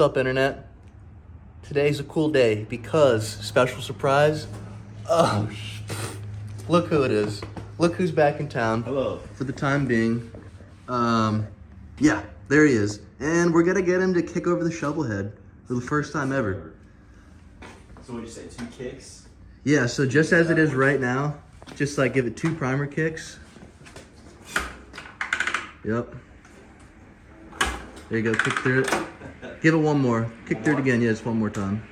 up, internet? Today's a cool day because special surprise. Oh, look who it is. Look who's back in town. Hello. For the time being. Yeah, there he is. And we're gonna get him to kick over the shovelhead for the first time ever. So what you say, 2 kicks? Yeah, so just as it is right now, just like give it 2 primer kicks. Yep. There you go, kick through it. Give it one more. Kick through it again, yes, one more time.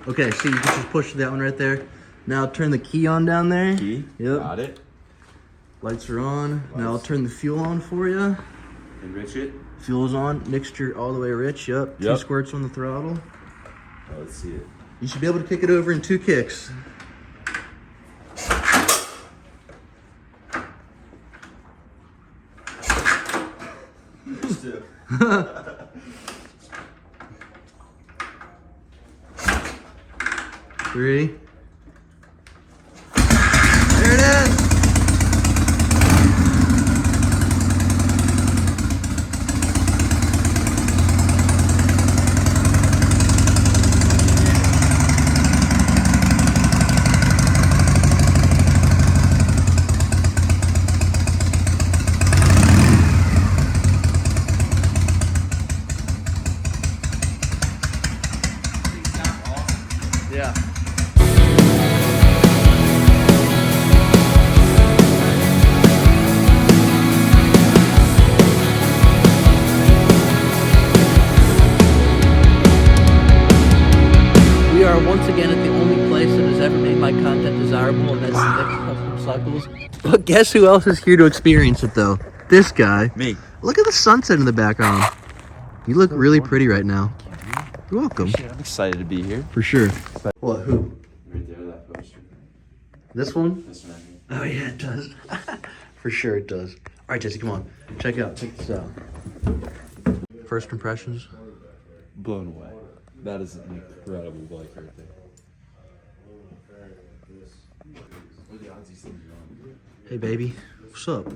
Okay, so you can just push that one right there. Now turn the key on down there. Key? Yep. Got it. Lights are on. Now I'll turn the fuel on for you. Enrich it. Fuel's on. Mixture all the way rich. Yep. 2 squirts on the throttle. Oh, let's see it. You should be able to kick it over in 2 kicks. Three. There it is. Yeah. We are once again at the only place that has ever made my content desirable, and that's Nick's Custom Cycles. But guess who else is here to experience it, though? This guy. Me. Look at the sunset in the background. You look really pretty right now. You're welcome. I'm excited to be here. For sure. What, who? Right there, that poster. This one? This one right here. Oh, yeah, it does. For sure it does. All right, Jesse, come on. Check this out. First impressions? Blown away. That is an incredible bike right there. Hey, baby. What's up?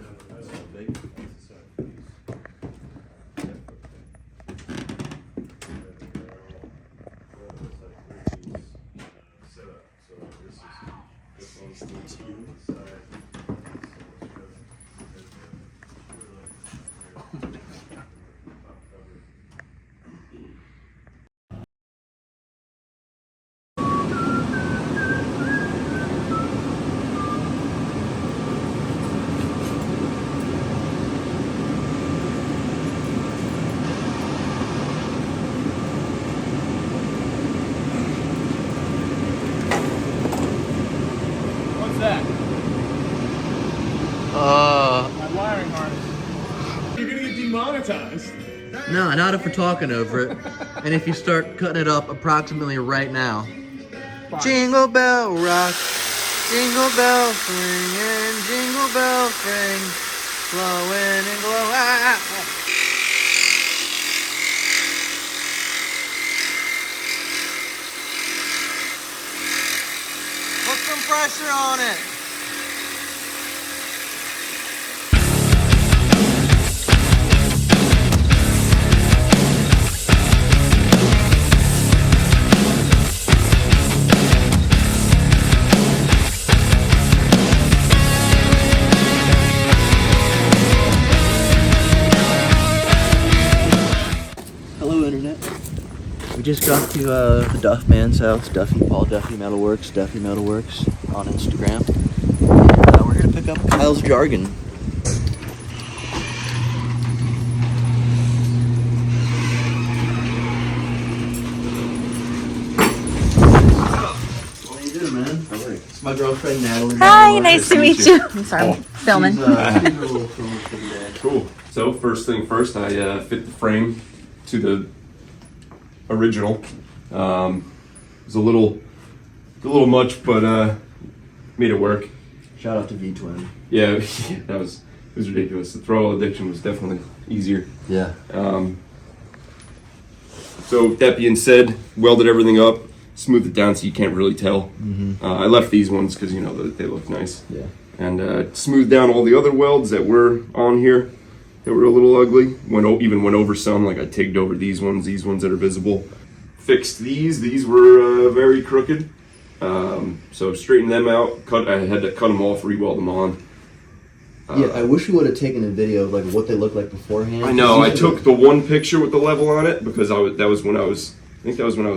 What's that? My wiring harness. You're gonna get demonetized. No, not if we're talking over it. And if you start cutting it up approximately right now. Fine. Jingle bell rock, jingle bell swing, and jingle bell ring, glowing and glow. Put some pressure on it. Hello, internet. We just got to the Duff man's house, Duffy, Paul Duffy Metalworks, Duffy Metalworks on Instagram. And we're here to pick up Kyle's jargon. What are you doing, man? It's my girlfriend, Natalie. Hi, nice to meet you. I'm sorry, I'm filming. She's a little filmer for the day. Cool. So first thing first, I fit the frame to the original. It was a little much, but made it work. Shout out to V-Twin. Yeah, it was ridiculous. The throttle addiction was definitely easier. Yeah. So with that being said, welded everything up, smoothed it down so you can't really tell. I left these ones because they look nice. Yeah. And smoothed down all the other welds that were on here. that were a little ugly. Even went over some, like I tigged over these ones that are visible. Fixed these. These were very crooked. So straightened them out. I had to cut them off, re-weld them on. Yeah, I wish we would have taken a video of like what they looked like beforehand. I know. I took the one picture with the level on it because that was when I was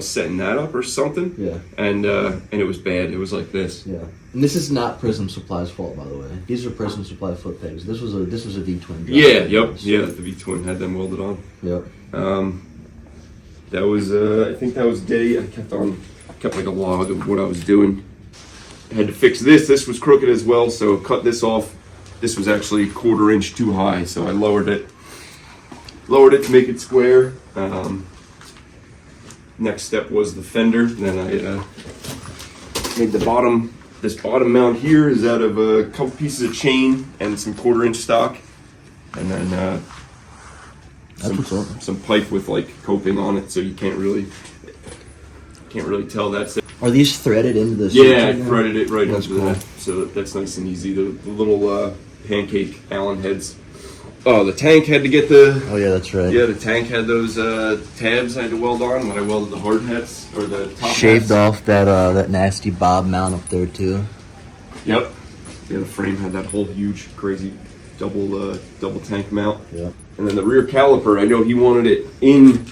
setting that up or something. Yeah. And it was bad. It was like this. Yeah. And this is not Prism Supply's fault, by the way. These are Prism Supply foot pegs. This was a V-twin. Yeah. Yep. Yeah. The V-twin had them welded on. Yep. That was I think that was day. I kept like a log of what I was doing. I had to fix this. This was crooked as well, so cut this off. This was actually 1/4 inch too high, so I lowered it to make it square. Next step was the fender. Then I made the bottom. This bottom mount here is out of a couple pieces of chain and some 1/4 inch stock, and then some pipe with like coping on it, so you can't really tell that's it. Are these threaded into the? Yeah, I threaded it right That's into cool. that, so that's nice and easy. The little pancake Allen heads. Oh, the tank had to get the. Oh yeah, that's right. Yeah, the tank had those tabs I had to weld on when I welded the hard hats or the top Shaved hats. off that nasty bob mount up there too. Yep. Yeah, the frame had that whole huge, crazy double tank mount. Yep. And then the rear caliper, I know he wanted it in.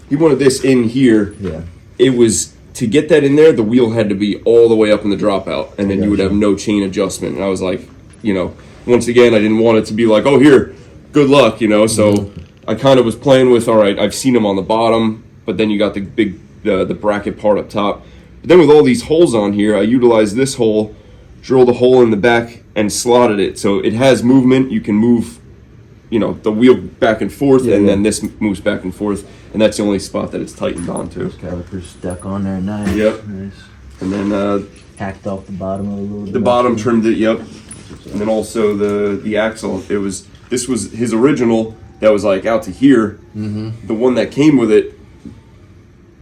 He wanted this in here. Yeah. It was to get that in there. The wheel had to be all the way up in the dropout, and then you would have no chain adjustment. And I was like, once again, I didn't want it to be like, oh here, good luck, So I kind of was playing with, all right, I've seen them on the bottom, but then you got the big the bracket part up top. But then with all these holes on here, I utilized this hole, drilled a hole in the back, and slotted it so it has movement. You can move, the wheel back and forth, then this moves back and forth, and that's the only spot that it's tightened onto. Caliper's stuck on there, nice. Yep. Nice. And then Hacked off the bottom a little bit. the bottom trimmed it. Yep. And then also the axle. This was his original that was like out to here. Mm-hmm. The one that came with it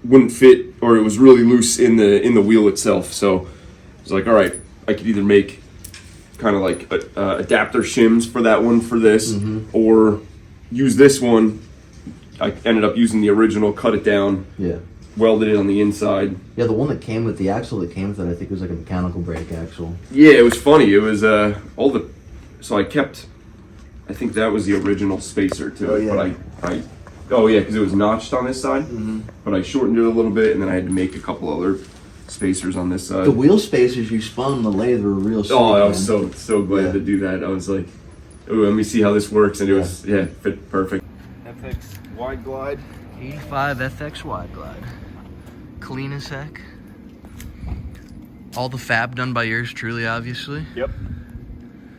wouldn't fit, or it was really loose in the wheel itself. So I was like, all right, I could either make kind of like adapter shims for that one for this, or use this one. I ended up using the original, cut it down, welded it on the inside. Yeah, the one that came with the axle that came with it, I think it was like a mechanical brake axle. Yeah, it was funny. It was so I kept. I think that was the original spacer to it, but because it was notched on this side, but I shortened it a little bit, and then I had to make a couple other spacers on this side. The wheel spacers you spun on the lathe were real sweet. Oh, I was so glad to do that. I was like, ooh, let me see how this works, and it was fit perfect. FX wide glide. 85 FX wide glide. Clean as heck. All the fab done by yours truly, obviously. Yep.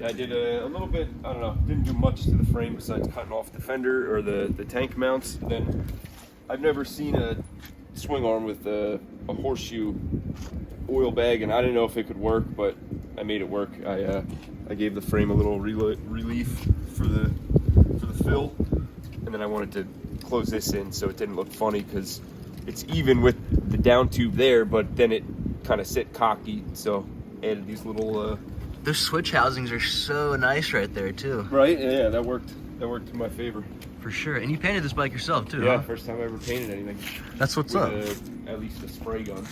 Yeah, I did a little bit, I don't know, didn't do much to the frame besides cutting off the fender or the tank mounts. Then I've never seen a swing arm with a horseshoe oil bag, and I didn't know if it could work, but I made it work. I gave the frame a little relief for the fill, and then I wanted to close this in so it didn't look funny because it's even with the down tube there, but then it kind of sit cocky, so added these little Those switch housings are so nice right there too. right. Yeah, that worked to my favor For sure. And you painted this bike yourself too, yeah, huh? first time I ever painted anything. That's what's with up. at least a spray gun.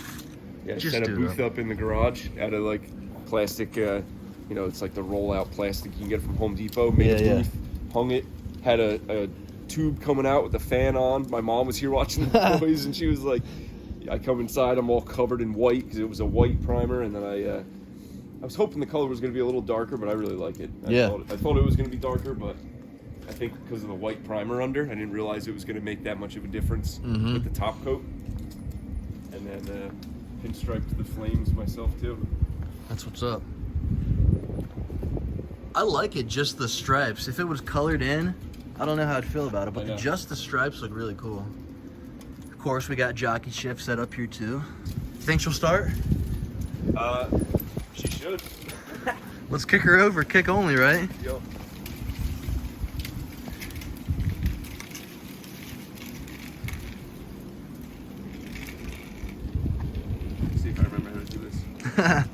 Yeah, Just set a do booth that. up in the garage out of like plastic, it's like the roll-out plastic you can get from Home Depot. Made a booth, hung it, had a tube coming out with a fan on. My mom was here watching the boys, and she was like, I come inside, I'm all covered in white because it was a white primer, and then I was hoping the color was going to be a little darker, but I really like it. I thought it was going to be darker, but I think because of the white primer under, I didn't realize it was going to make that much of a difference with the top coat. And then pinstriped the flames myself too. That's what's up. I like it, just the stripes. If it was colored in, I don't know how I'd feel about it, but just the stripes look really cool. Of course, we got jockey shift set up here too. Think she'll start? She should. Let's kick her over, kick only, right? Yep. See if I remember how to do this.